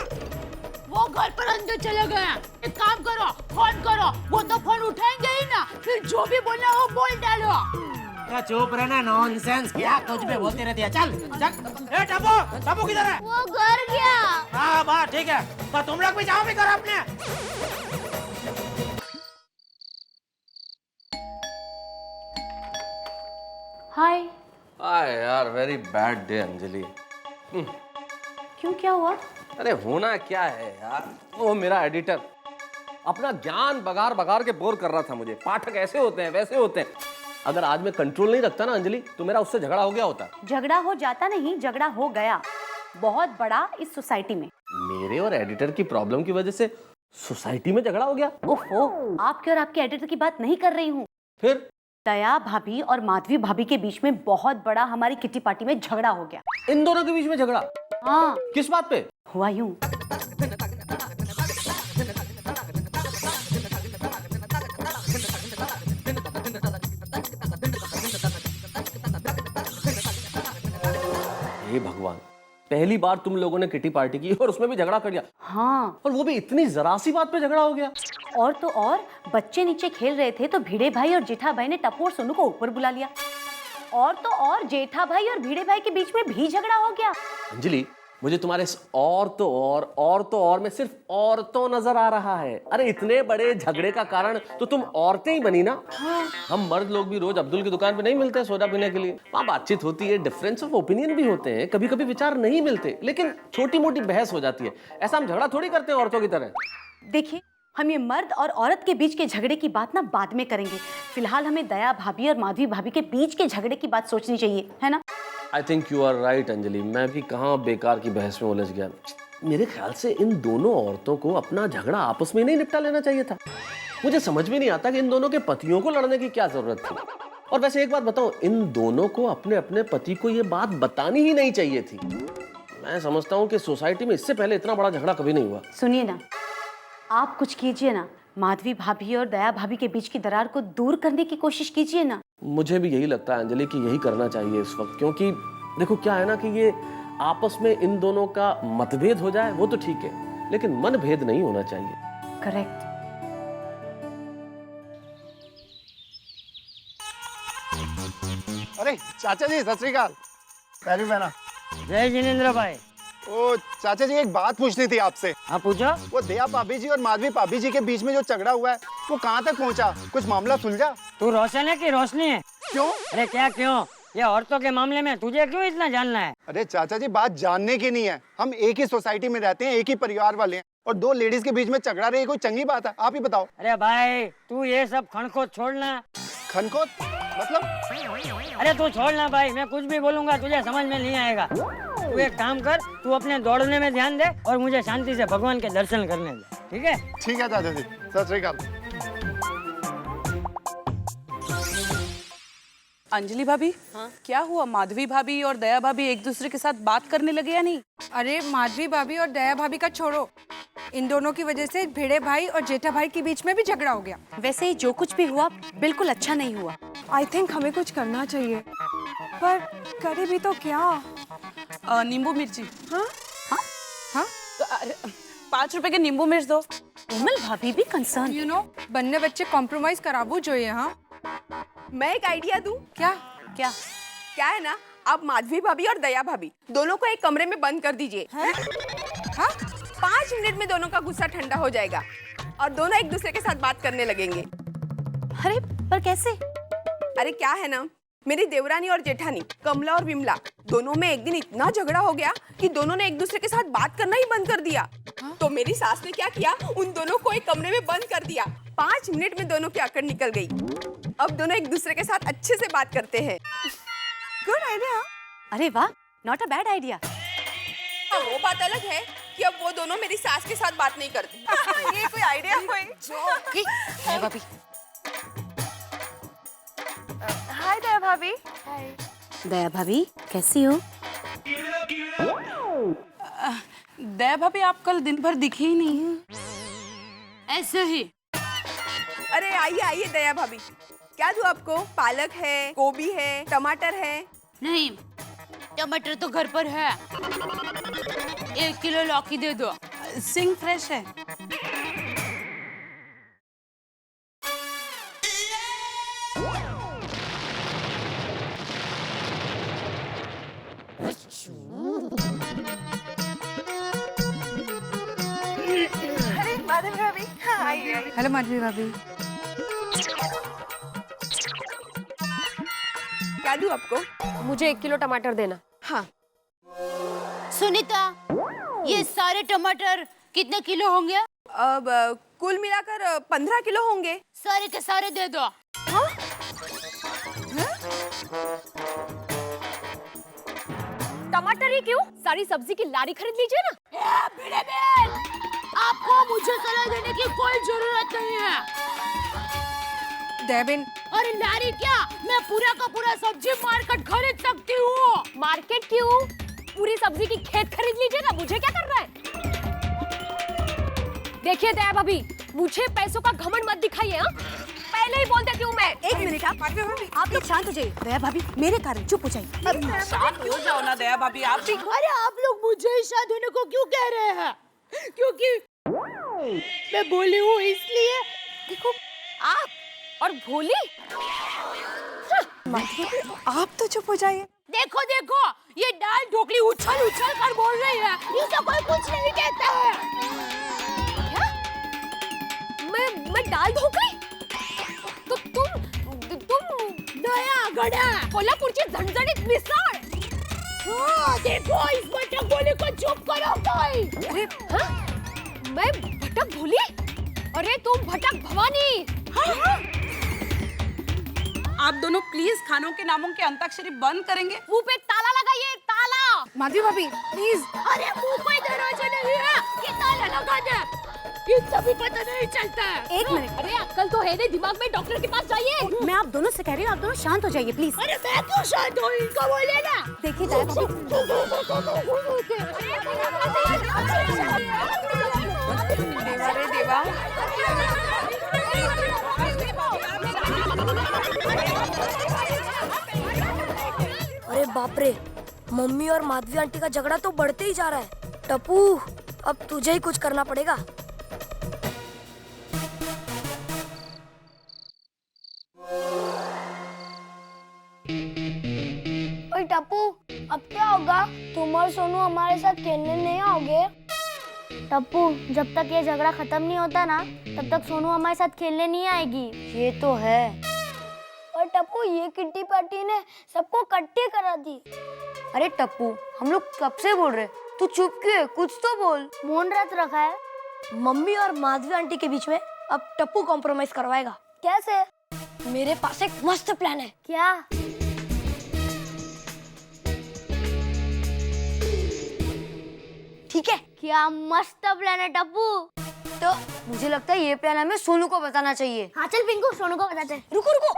वो घर पर अंदर चले गए हैं। एक काम करो, फोन करो, वो तो फोन उठाएंगे ही ना, फिर जो भी बोलना वो बोल डालो। चुप रहना, नॉनसेंस, क्या कुछ भी बोलती रहती है। चल चल। ए टप्पू किधर है? वो घर गया। हाँ बात ठीक है, तो तुम लोग भी जाओ भी घर अपने। हाय। यार वेरी बैड डे अंजलि। क्यों, क्या हुआ? अरे होना क्या है यार, वो मेरा एडिटर अपना ज्ञान बगार के बोर कर रहा था मुझे। पाठक ऐसे होते हैं वैसे होते हैं। अगर आज मैं कंट्रोल नहीं रखता ना अंजलि, तो मेरा उससे झगड़ा हो गया होता। झगड़ा हो जाता नहीं, झगड़ा हो गया, बहुत बड़ा, इस सोसाइटी में। मेरे और एडिटर की प्रॉब्लम की वजह से सोसाइटी में झगड़ा हो गया? ओहो, आपके और आपके एडिटर की बात नहीं कर रही हूँ। फिर? दया भाभी और माधवी भाभी के बीच में बहुत बड़ा हमारी किट्टी पार्टी में झगड़ा हो गया। इन दोनों के बीच में झगड़ा? हाँ। किस बात पे हुआ? यूं हे भगवान, पहली बार तुम लोगों ने किटी पार्टी की और उसमें भी झगड़ा कर दिया। हाँ, और वो भी इतनी जरा सी बात पे झगड़ा हो गया। और तो और बच्चे नीचे खेल रहे थे तो भिड़े भाई और जेठा भाई ने टप्पू और सोनू को ऊपर बुला लिया। और तो और जेठा भाई और भिड़े भाई के बीच में भी झगड़ा हो गया। अंजलि, मुझे तुम्हारे इस और तो और में सिर्फ औरतों नजर आ रहा है। अरे इतने बड़े झगड़े का कारण तो तुम औरतें ही बनी ना। हाँ। हम मर्द लोग भी रोज अब्दुल की दुकान पे नहीं मिलते हैं सोडा पीने के लिए। वहाँ बातचीत होती है, डिफरेंस ऑफ ओपिनियन भी होते हैं, कभी कभी विचार नहीं मिलते, लेकिन छोटी मोटी बहस हो जाती है। ऐसा हम झगड़ा थोड़ी करते हैं औरतों की तरह। देखिए, हम ये मर्द और औरत के बीच के झगड़े की बात ना बाद में करेंगे। फिलहाल हमें दया भाभी और माधवी भाभी के बीच के झगड़े की बात सोचनी चाहिए, है ना? I think you are right Anjali, मैं भी कहाँ बेकार की बहस में उलझ गया। मेरे ख्याल से इन दोनों औरतों को अपना झगड़ा आपस में नहीं निपटा लेना चाहिए था। मुझे समझ में नहीं आता कि इन दोनों के पतियों को लड़ने की क्या जरूरत थी। और वैसे एक बात बताओ, इन दोनों को अपने अपने पति को ये बात बतानी ही नहीं चाहिए थी। मैं समझता हूँ कि सोसाइटी में इससे पहले इतना बड़ा झगड़ा कभी नहीं हुआ। सुनिए ना, आप कुछ कीजिए ना, माधवी भाभी और दया भाभी के बीच की दरार को दूर करने की कोशिश कीजिए ना। मुझे भी यही लगता है अंजलि कि यही करना चाहिए इस वक्त, क्योंकि देखो क्या है ना कि ये आपस में इन दोनों का मतभेद हो जाए वो तो ठीक है, लेकिन मनभेद नहीं होना चाहिए। करेक्ट। अरे चाचा जी सत श्री अकाल। पैरी बहना। जय जिनेंद्र भाई। ओ चाचा जी, एक बात पूछनी थी आपसे। हाँ पूछो। वो दया भाभी जी और माधवी भाभी जी के बीच में जो झगड़ा हुआ है वो कहाँ तक पहुँचा? कुछ मामला सुलझा? तू रोशन है कि रोशनी है? क्यों? अरे क्या क्यों, ये औरतों के मामले में तुझे क्यों इतना जानना है? अरे चाचा जी, बात जानने की नहीं है। हम एक ही सोसाइटी में रहते हैं, एक ही परिवार वाले हैं, और दो लेडीज के बीच में झगड़ा रही कोई चंगी बात है? आप ही बताओ। अरे भाई तू ये सब खनखोत छोड़ना। खनखोत मतलब? अरे तू छोड़ना भाई, मैं कुछ भी बोलूंगा तुझे समझ में नहीं आएगा। तू एक काम कर, तू अपने दौड़ने में ध्यान दे और मुझे शांति से भगवान के दर्शन करने दे, ठीक है? ठीक है चाचा जी, सत श्री अकाल। अंजलि भाभी, हाँ? क्या हुआ? माधवी भाभी और दया भाभी एक दूसरे के साथ बात करने लगे या नहीं? अरे माधवी भाभी और दया भाभी का छोड़ो, इन दोनों की वजह से भिड़े भाई और जेठा भाई के बीच में भी झगड़ा हो गया। वैसे ही जो कुछ भी हुआ बिल्कुल अच्छा नहीं हुआ। आई थिंक हमें कुछ करना चाहिए, पर करे भी तो क्या? नींबू मिर्ची। हाँ हाँ, 5 रुपए के नींबू मिर्च दो। कोमल भाभी भी कंसर्न। यू नो, बन्ने बच्चे कॉम्प्रोमाइज कराबू जो ये। हाँ, मैं एक आइडिया दूं? क्या? क्या? क्या है ना, आप माधवी भाभी और दया भाभी दोनों को एक कमरे में बंद कर दीजिए। हाँ? 5 मिनट में दोनों का गुस्सा ठंडा हो जाएगा और दोनों एक दूसरे के साथ बात करने लगेंगे। अरे पर कैसे? अरे क्या है ना, मेरी देवरानी और जेठानी कमला और विमला दोनों में एक दिन इतना झगड़ा हो गया कि दोनों ने एक दूसरे के साथ बात करना ही बंद कर दिया। तो मेरी सास ने क्या किया, उन दोनों को एक कमरे में बंद कर दिया। 5 मिनट में दोनों की अकड़ निकल गई। अब दोनों एक दूसरे के साथ अच्छे से बात करते हैं। Good idea. अरे वाह, नॉट अ बैड आइडिया। वो बात अलग है कि अब वो दोनों मेरी सास के साथ बात नहीं करते। ये कोई आइडिया कोई? दया भाभी। हाय दया भाभी। दया भाभी कैसी हो? दया भाभी आप कल दिन भर दिखे ही नहीं। ऐसे ही। अरे आइए आइए दया भाभी, क्या दूं आपको? पालक है, गोभी है, टमाटर है। नहीं, टमाटर तो घर पर है। 1 किलो लौकी दे दो। सिंग फ्रेश है। अरे माधवी भाभी, आइए। हेलो माधवी भाभी। क्या दूं आपको? मुझे 1 किलो टमाटर देना। हाँ। सुनीता, ये सारे टमाटर कितने किलो होंगे? अब कुल मिलाकर 15 किलो होंगे। सारे के सारे दे दो। हाँ? टमाटर ही क्यों? सारी सब्जी की लारी खरीद लीजिए ना। भिड़े बहन, आपको मुझे सलाह देने की कोई जरूरत नहीं है। देविन, अरे लारी क्या, मैं पूरा का पूरा सब्जी मार्केट खरीद सकती हूँ। मार्केट क्यों? पूरी सब्जी की खेत खरीद लीजिए ना, मुझे क्या करना है? देखिए दया भाभी, मुझे पैसों का घमंड मत दिखाइए। हाँ? पहले ही बोल देती हूँ मैं। एक मिनट, आप लोग शांत हो जाइए। दया भाभी मेरे कारण चुप हो जाइए। शांत हो जाओ ना दया भाभी, आप भी। अरे आप लोग मुझे ही शांत होने को क्यों कह रहे हैं? क्योंकि मैं बोली हूँ इसलिए। देखो आप और भोली। आप तो चुप हो जाइए। देखो देखो, ये दाल ढोकली उछल उछल कर बोल रही है। इसे कोई कुछ नहीं कहता है। मैं दाल ढोकली? तो तुम दया गड़ा कोल्हापुरची झणझणीत मिसळ। हाँ, देखो इस भटक बोली को चुप करो कोई। अरे हाँ? मैं भटक भोली? अरे तुम भटक भवानी। हाँ? आप दोनों प्लीज खानों के नामों के अंताक्षरी बंद करेंगे? मुंह पे ताला लगाइए, ताला। माधवी भाभी प्लीज। अरे मुंह पे दरवाजा नहीं है, ये ताला लगा दे। इतना भी पता नहीं चलता है। एक मिनट, अरे अक्कल तो है नहीं दिमाग में, डॉक्टर के पास जाइए। मैं आप दोनों से कह रही हूँ, आप दोनों शांत हो जाइए प्लीज। अरे मैं क्यों शांत हूँ, इनको बोले ना। देखिए दया भाभी, देवा रे देवा। अरे बाप रे, मम्मी और माधवी आंटी का झगड़ा तो बढ़ते ही जा रहा है। टप्पू, अब तुझे ही कुछ करना पड़ेगा। ओए टप्पू, अब क्या होगा? तुम और सोनू हमारे साथ खेलने नहीं आओगे? टप्पू, जब तक ये झगड़ा खत्म नहीं होता ना, तब तक सोनू हमारे साथ खेलने नहीं आएगी। ये तो है। और टप्पू, ये किट्टी पार्टी ने सबको इकट्ठे करा दी। अरे टप्पू, हम लोग कब से बोल रहे, तू चुप क्यों है? कुछ तो बोल। मौन व्रत रखा है। मम्मी और माधवी आंटी के बीच में अब टप्पू कॉम्प्रोमाइज करवाएगा। कैसे? मेरे पास एक मस्त प्लान है। क्या? ठीक है? क्या मस्त प्लान है टप्पू। तो मुझे लगता है ये प्लान हमें सोनू को बताना चाहिए। हाँ चल पिंकू, सोनू को बताते हैं। रुको रुको,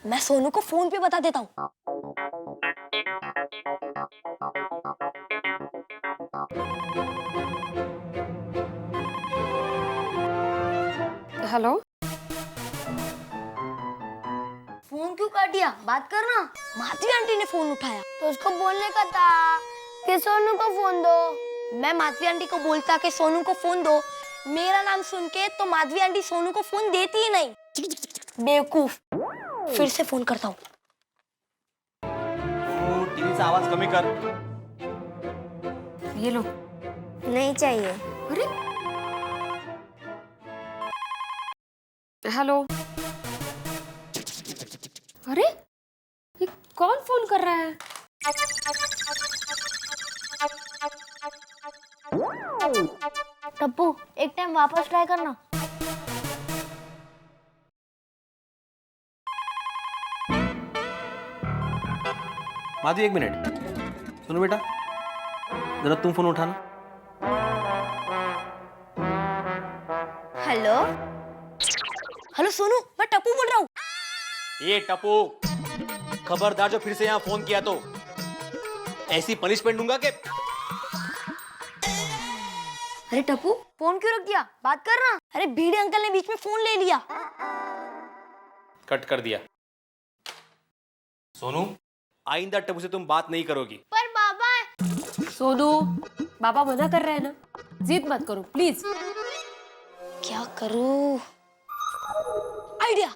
मैं सोनू को फोन पे बता देता हूँ। हेलो, फोन क्यों काट दिया? बात करना। माधवी आंटी ने फोन उठाया। तो उसको बोलने का था कि सोनू को फोन दो। मैं माधवी आंटी को बोलता कि सोनू को फोन दो, मेरा नाम सुन के तो माधवी आंटी सोनू को फोन देती ही नहीं। बेवकूफ। फिर से फोन करता हूँ। टीवी से आवाज कमी कर। ये लो। नहीं चाहिए। अरे हेलो, अरे ये कौन फोन कर रहा है? टप्पू, एक टाइम वापस ट्राई करना। माधवी, एक मिनट सुनो बेटा, जरा तुम फोन उठाना। हेलो हेलो सोनू, मैं टप्पू बोल रहा हूँ। ये टप्पू, खबरदार जो फिर से यहाँ फोन किया तो ऐसी पनिशमेंट दूंगा कि। अरे टप्पू, फोन क्यों रख दिया? बात करना। अरे भीड़े अंकल ने बीच में फोन ले लिया। कट कर दिया। सोनू, आइंदा टप्पू से तुम बात नहीं करोगी। पर बाबा। सोनू, बाबा मना कर रहे हैं ना, जिद मत करो प्लीज। क्या करूं? आइडिया।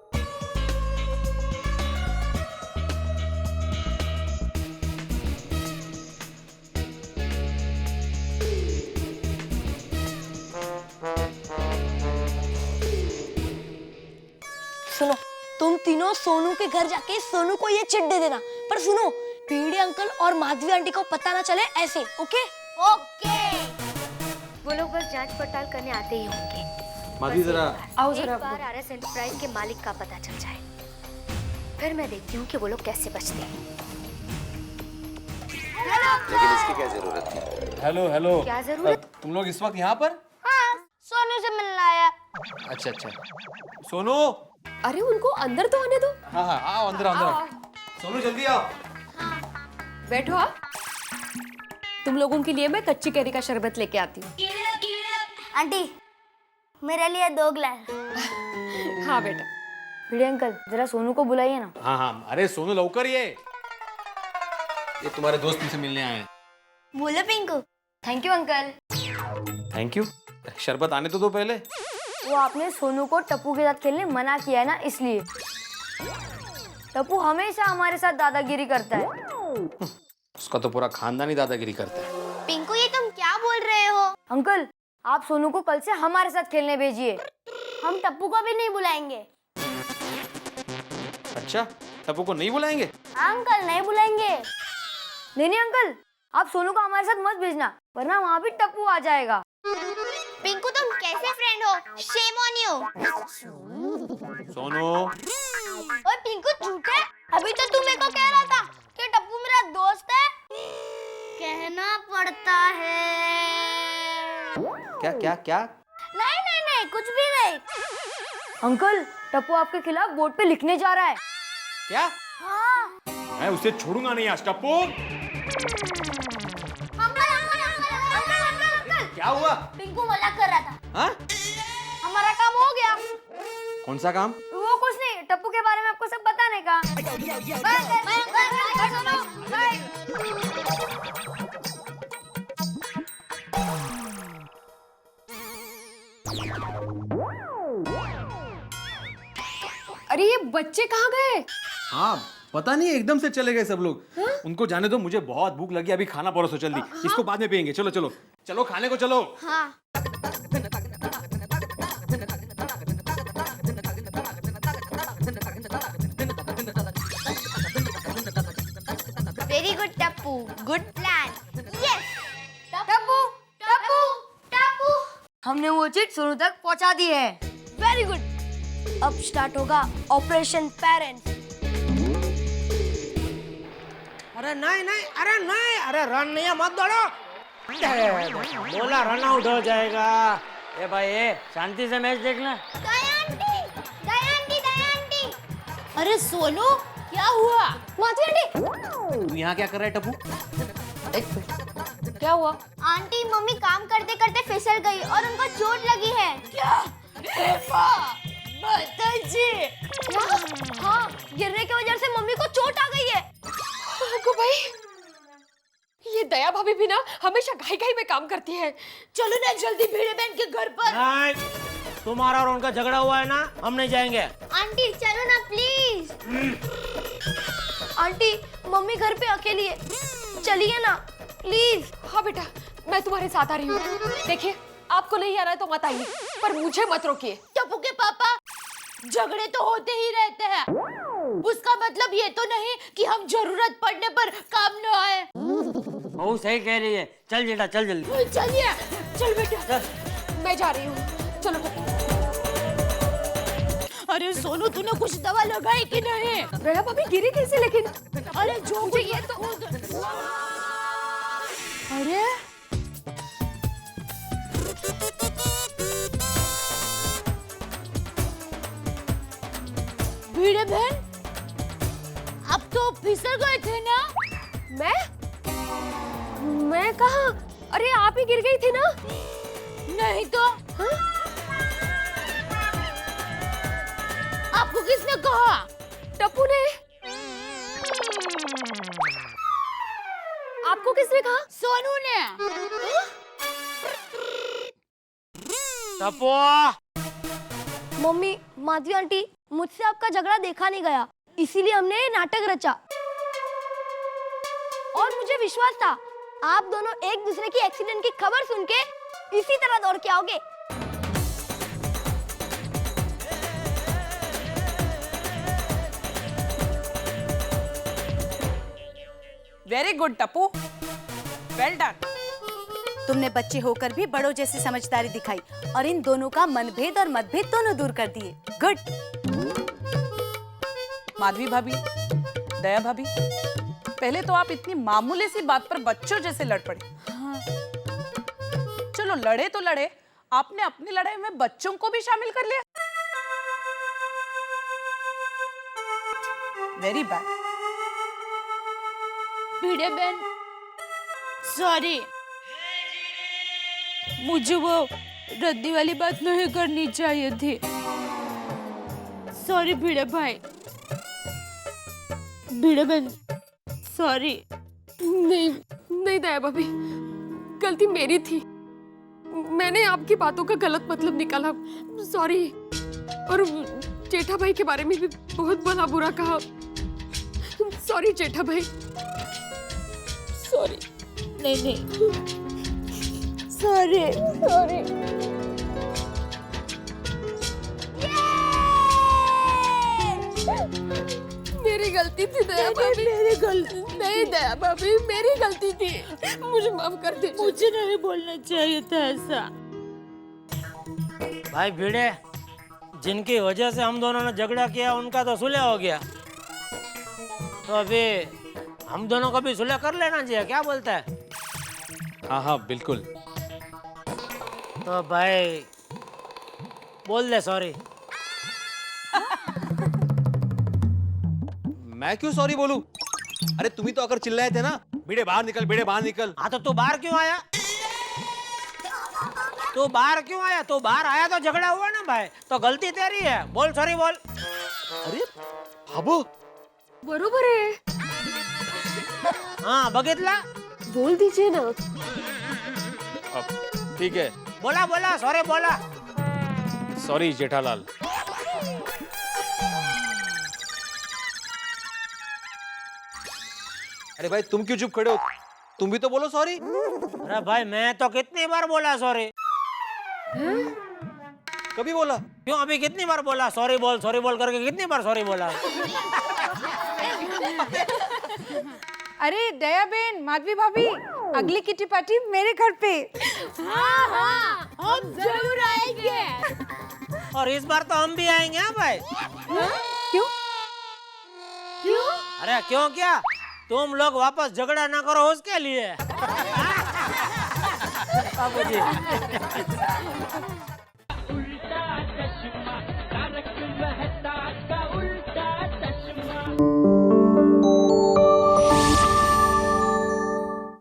सुनो, तुम तीनों सोनू के घर जाके सोनू को ये चिट दे देना। पर सुनो, भीड़े अंकल और माधवी आंटी को पता ना चले, ऐसे। ओके? ओके। वो लोग बस जांच पड़ताल करने आते ही होंगे। माधवी जरा आओ एक जरा। बार आरएस एंटरप्राइज के मालिक का पता चल जाए, फिर मैं देखती हूँ कि वो लोग कैसे बचते हैं। लेकिन इसकी क्या जरूरत थी? हेलो हेलो, क्या जरूरत? तुम लोग इस वक्त यहाँ पर? हाँ, सोनू से मिलना आया। अच्छा अच्छा। सोनू, अरे उनको अंदर तो आने दो। हाँ हाँ आओ, अंदर आओ, अंदर आओ। सोनू जल्दी आओ। बैठो आप। तुम लोगों के लिए मैं कच्ची कैरी का शरबत लेके आती हूँ। आंटी, मेरे लिए 2 गिलास। हाँ बेटा। भीड़े अंकल, जरा सोनू को बुलाइए ना। हाँ हाँ, अरे सोनू लवकर, ये तुम्हारे दोस्त तुमसे मिलने आए हैं। बोलो Pinku. Thank you uncle. Thank you. शरबत आने तो दो पहले। वो आपने सोनू को टप्पू के साथ खेलने मना किया है ना, इसलिए। टप्पू हमेशा हमारे साथ दादागिरी करता है। उसका तो पूरा खानदान ही दादागिरी करता है। पिंकू, ये तुम क्या बोल रहे हो? अंकल, आप सोनू को कल से हमारे साथ खेलने भेजिए। हम टप्पू को भी नहीं बुलाएंगे। अच्छा, टप्पू को नहीं बुलाएंगे? अंकल, नहीं बुलाएंगे। नहीं नहीं अंकल, आप सोनू को हमारे साथ मत भेजना, वरना वहाँ भी टप्पू आ जाएगा। पिंकू, तुम कैसे फ्रेंड हो? Shame on you. सोनू, ओए पिंकू, झूठे, अभी तो तू मेरे को कह रहा था कि टप्पू मेरा दोस्त है। कहना पड़ता है। क्या क्या क्या? नहीं नहीं नहीं, कुछ भी नहीं। अंकल, टप्पू आपके खिलाफ बोर्ड पे लिखने जा रहा है। क्या? हाँ। मैं उसे छोड़ूंगा नहीं आज। टप्पू, क्या हुआ? पिंकू मजाक कर रहा था। हाँ? हमारा काम हो गया। कौन सा काम? वो कुछ नहीं, टप्पू के बारे में आपको सब बताने का। अरे ये बच्चे कहाँ गए? हाँ, पता नहीं, एकदम से चले गए सब लोग। उनको जाने दो, मुझे बहुत भूख लगी। अभी खाना परोसो जल्दी। इसको बाद में पियेंगे। चलो चलो चलो, खाने को चलो। हाँ। Good Tappu, good plan. Yes Tappu, Tappu, Tappu, हमने वो चिट सोनू तक पहुंचा दी है। Very good. अब स्टार्ट होगा ऑपरेशन पेरेंट्स। अरे नहीं नहीं, अरे नहीं, अरे रन नहीं है, मत दौड़ो। बोला रन आउट हो जाएगा। ए भाई ए, शांति से मैच देखना। अरे सोनू क्या हुआ? माधवी आंटी, तू यहाँ क्या कर रहा है टप्पू? क्या हुआ? आंटी मम्मी काम करते करते फिसल गई और उनको चोट लगी है। क्या? माताजी। हाँ, गिरने की वजह से मम्मी को चोट आ गई है। को भाई, ये दया भाभी भी ना हमेशा घाई घाई में काम करती है। चलो ना जल्दी भिड़े बहन के घर पर। नहीं, तुम्हारा और उनका झगड़ा हुआ है ना, हम नहीं जाएंगे। आंटी चलो ना प्लीज। आंटी मम्मी घर पे अकेली है, चलिए ना प्लीज। हाँ बेटा, मैं तुम्हारे साथ आ रही हूँ। देखिए, आपको नहीं आ रहा है तो मत आइए, पर मुझे मत रोकिए। टप्पू के पापा, झगड़े तो होते ही रहते हैं, उसका मतलब ये तो नहीं कि हम जरूरत पड़ने पर काम न आए। वो सही कह रही है। चल जेठा, चल जल्दी। चलिए, चल बेटा। चल। मैं जा रही हूँ, चलो। अरे सोनू, तूने कुछ दवा लगाई कि नहीं? दया भाभी गिरी कैसे? लेकिन अरे जो मुझे ये तो अरे भिड़े बहन, अब तो फिसल गए थे ना? मैं कहा? अरे आप ही गिर गई थी ना? नहीं तो। हाँ? आपको किसने कहा? टप्पू ने। आपको किसने कहा? सोनू ने। टप्पू, मम्मी, माधवी आंटी, मुझसे आपका झगड़ा देखा नहीं गया, इसीलिए हमने ये नाटक रचा। और मुझे विश्वास था आप दोनों एक दूसरे की एक्सीडेंट की खबर सुन के इसी तरह दौड़ के आओगे। Very good Tappu, well done. तुमने बच्चे होकर भी बड़ों जैसी समझदारी दिखाई और इन दोनों का मनभेद और मतभेद दोनों दूर कर दिए। गुड। माधवी भाभी, दया भाभी, पहले तो आप इतनी मामूली सी बात पर बच्चों जैसे लड़ पड़े। हाँ। चलो लड़े तो लड़े, आपने अपनी लड़ाई में बच्चों को भी शामिल कर लिया। Very bad. भिड़े बहन, सॉरी, मुझे वो रद्दी वाली बात नहीं करनी चाहिए थी। सॉरी भिड़े भाई। भिड़े बहन, सॉरी। नहीं नहीं दया भाभी, गलती मेरी थी। मैंने आपकी बातों का गलत मतलब निकाला, सॉरी। और जेठा भाई के बारे में भी बहुत भला बुरा कहा। सॉरी जेठा भाई, सॉरी। नहीं नहीं, सॉरी सॉरी। मेरी गलती थी दया भाभी। मेरी गलती नहीं दया भाभी, मेरी गलती थी, मुझे माफ कर दीजिए। मुझे नहीं बोलना चाहिए था ऐसा। भाई भिड़े, जिनकी वजह से हम दोनों ने झगड़ा किया उनका तो सुलह हो गया, तो अभी हम दोनों को भी सुलह कर लेना चाहिए। क्या बोलता है? हाँ हाँ बिल्कुल। तो भाई बोल दे सॉरी। मैं क्यों सॉरी बोलूं? अरे तुम ही तो आकर चिल्लाए थे ना, भिड़े बाहर निकल, भिड़े बाहर निकल। हाँ तो तू बाहर क्यों आया? तू बाहर क्यों आया? तू बाहर आया तो झगड़ा हुआ ना भाई, तो गलती तेरी है। बोल सॉरी बोल। अरे बाबू, बरोबर है। हाँ बघितला, बोल दीजिए ना। ठीक है, बोला बोला सॉरी बोला। सॉरी जेठालाल। अरे भाई तुम क्यों चुप खड़े हो? तुम भी तो बोलो सॉरी। अरे भाई मैं तो कितनी बार बोला सॉरी। कभी बोला? क्यों अभी कितनी बार बोला सॉरी बोल करके? कितनी बार सॉरी बोला? अरे दया बेन, माधवी भाभी, अगली किटी पार्टी मेरे घर पे। हाँ हाँ, हम जरूर आएंगे। और इस बार तो हम भी आएंगे। हाँ भाई। क्यों? क्यों? अरे क्यों क्या, तुम लोग वापस झगड़ा ना करो उसके लिए। बाबूजी।